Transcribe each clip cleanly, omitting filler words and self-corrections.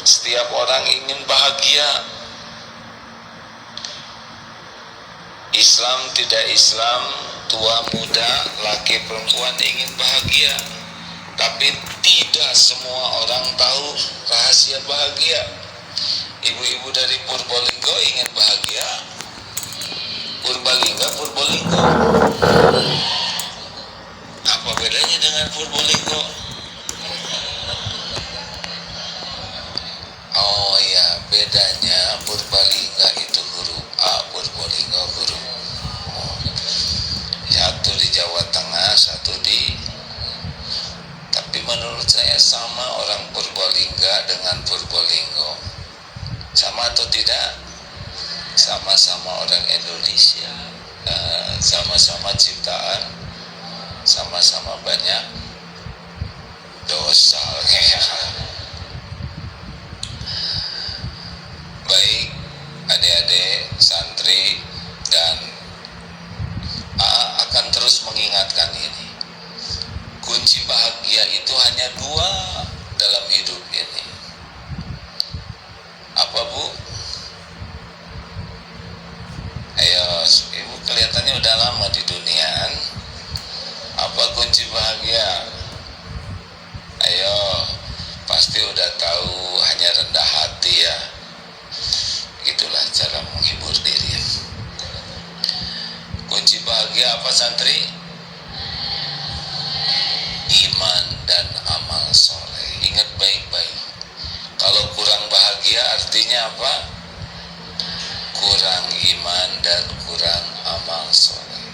Setiap orang ingin bahagia. Islam tidak Islam, tua muda, laki perempuan ingin bahagia. Tapi tidak semua orang tahu rahasia bahagia. Ibu-ibu dari Purbalingga ingin bahagia. Purbalingga. Apa bedanya dengan Purbalingga? Oh ya, bedanya Purbalingga itu huruf A, Purbalingga huruf O. Satu di Jawa Tengah, satu di. Tapi menurut saya sama orang Purbalingga dengan Purbalingga. Sama atau tidak? Sama-sama orang Indonesia, sama-sama ciptaan, sama-sama banyak dosa. Baik adik-adik santri, dan akan terus mengingatkan ini. Kunci bahagia itu hanya dua dalam hidup ini. Apa Bu? Ayo, ibu kelihatannya udah lama di dunia. Apa kunci bahagia? Ayo, pasti udah tahu, hanya rendah hati ya. Itulah cara menghibur diri. Kunci bahagia apa santri? Iman dan amal soleh. Ingat baik-baik. Kalau kurang bahagia artinya apa? Kurang iman dan kurang amal soleh.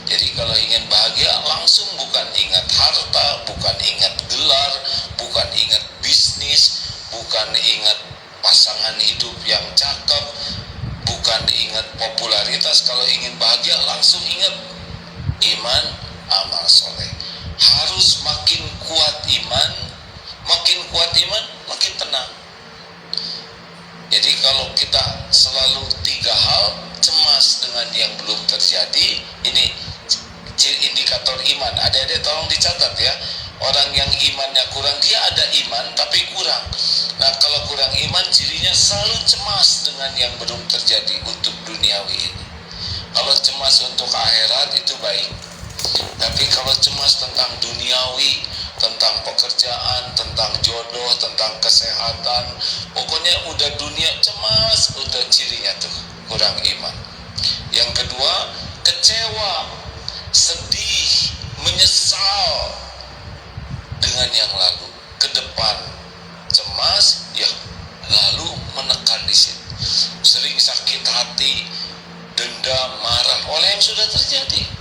Jadi kalau ingin bahagia langsung bukan ingat harta, bukan ingat gelar, bukan ingat bisnis, bukan ingat pasangan hidup yang cakep, bukan ingat popularitas. Kalau ingin bahagia langsung ingat iman, amal soleh. Harus makin kuat iman, makin tenang. Jadi kalau kita selalu tiga hal, cemas dengan yang belum terjadi, ini indikator iman. Adik-adik tolong dicatat ya. Orang yang imannya kurang, dia ada iman tapi kurang. Nah kalau kurang iman, cirinya selalu cemas dengan yang belum terjadi untuk duniawi ini. Kalau cemas untuk akhirat itu baik. Tapi kalau cemas tentang duniawi, tentang pekerjaan, tentang jodoh, tentang kesehatan, pokoknya udah dunia cemas, udah cirinya tuh kurang iman. Yang kedua, kecewa, sedih, menyesal dengan yang lalu. Ke depan cemas, ya lalu menekan di sini. Sering sakit hati, dendam, marah oleh yang sudah terjadi.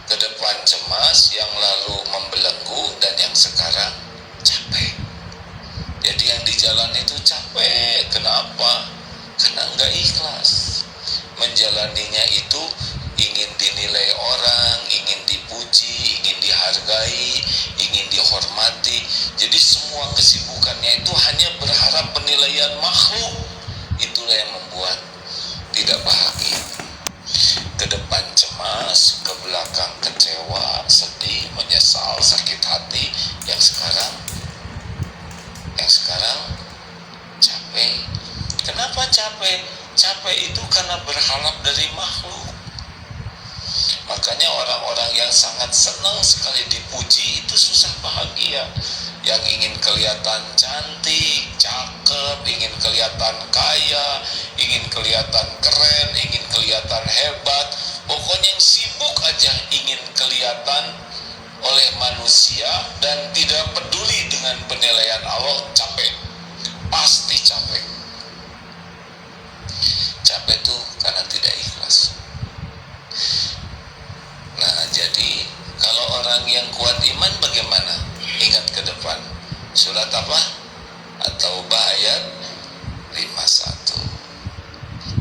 Ke depan cemas, yang lalu membelenggu, dan yang sekarang capek. Jadi yang di jalan itu capek. Kenapa? Karena enggak ikhlas. Menjalaninya itu ingin dinilai orang, ingin dipuji, ingin dihargai, ingin dihormati. Jadi semua kesibukannya itu hanya berharap penilaian makhluk. Itulah yang membuat tidak bahagia. Ke depan cemas, ke belakang kecewa, sedih, menyesal, sakit hati. Yang sekarang capek. Kenapa capek? Capek itu karena berharap dari makhluk. Makanya orang-orang yang sangat senang sekali dipuji itu susah bahagia. Yang ingin kelihatan cantik, cakep, ingin kelihatan kaya, ingin kelihatan keren, ingin kelihatan hebat, pokoknya yang sibuk aja ingin kelihatan oleh manusia dan tidak peduli dengan penilaian Allah. Capek, pasti capek. Capek tuh karena tidak ikhlas. Nah jadi kalau orang yang kuat iman bagaimana? Ingat ke depan. Surat apa? At-Taubah ayat 51.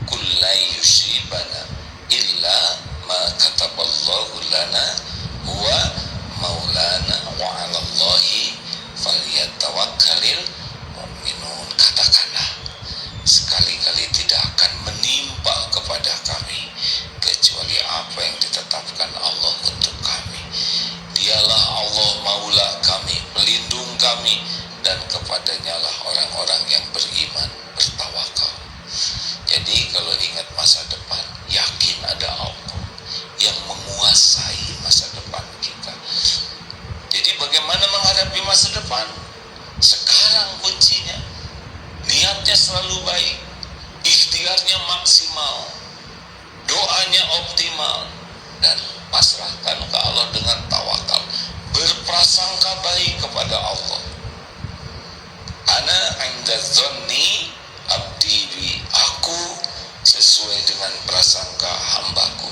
Qul la yusibana illa ma kataballahu lana huwa maulana wa 'alallahi falyatawakkalul mu'minun. Katakanlah, sekali-kali tidak akan menimpa kepada kami kecuali apa yang ditetapkan Allah untuk kami. Dialah Allah maula kami, pelindung kami, dan kepada kepadanya lah orang-orang yang beriman, bertawakal. Jadi kalau ingat masa depan, yakin ada Allah yang menguasai masa depan kita. Jadi bagaimana menghadapi masa depan? Sekarang kuncinya, niatnya selalu baik, ikhtiarnya maksimal, doanya optimal, dan pasrahkan ke Allah dengan tawakal. Berprasangka baik kepada Allah. Ana inda dzanni abdi bi, aku sesuai dengan prasangka hambaku.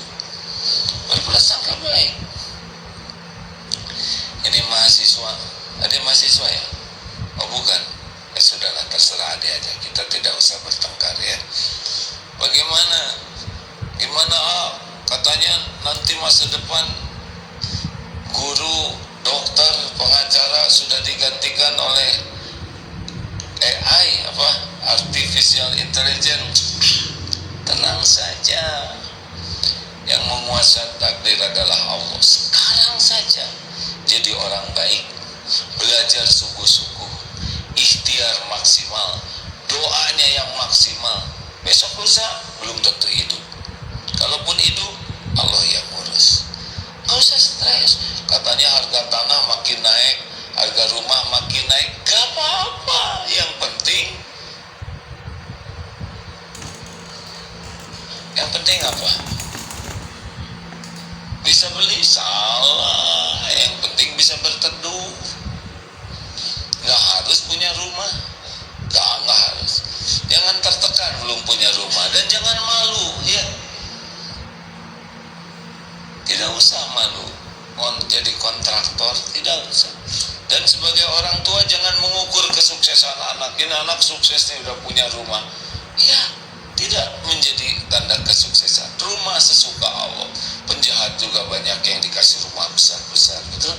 Berprasangka baik. Ini mahasiswa, ada mahasiswa ya? Oh bukan, ya sudahlah, terserah adik aja, kita tidak usah bertengkar ya. Gimana katanya nanti masa depan guru, dokter, pengacara sudah digantikan oleh AI, artificial intelligence. Tenang saja, yang menguasai takdir adalah Allah. Sekarang saja jadi orang baik, belajar sungguh-sungguh, ikhtiar maksimal, doanya yang maksimal. Besok lusa belum tentu hidup. Kalaupun hidup, Allah yang ngurus. Gak usah stres. Katanya harga tanah makin naik, harga rumah makin naik. Gak apa-apa. Yang penting apa? Bisa beli, salah. Yang penting bisa berteduh. Gak harus punya rumah. Gak harus. Jangan tertekan belum punya rumah, dan jangan malu ya. Tidak usah malu jadi kontraktor, tidak usah. Dan sebagai orang tua jangan mengukur kesuksesan anak. Ini anak sukses nih, udah punya rumah. Ya, tidak menjadi tanda kesuksesan. Rumah sesuka Allah. Penjahat juga banyak yang dikasih rumah besar-besar, betul?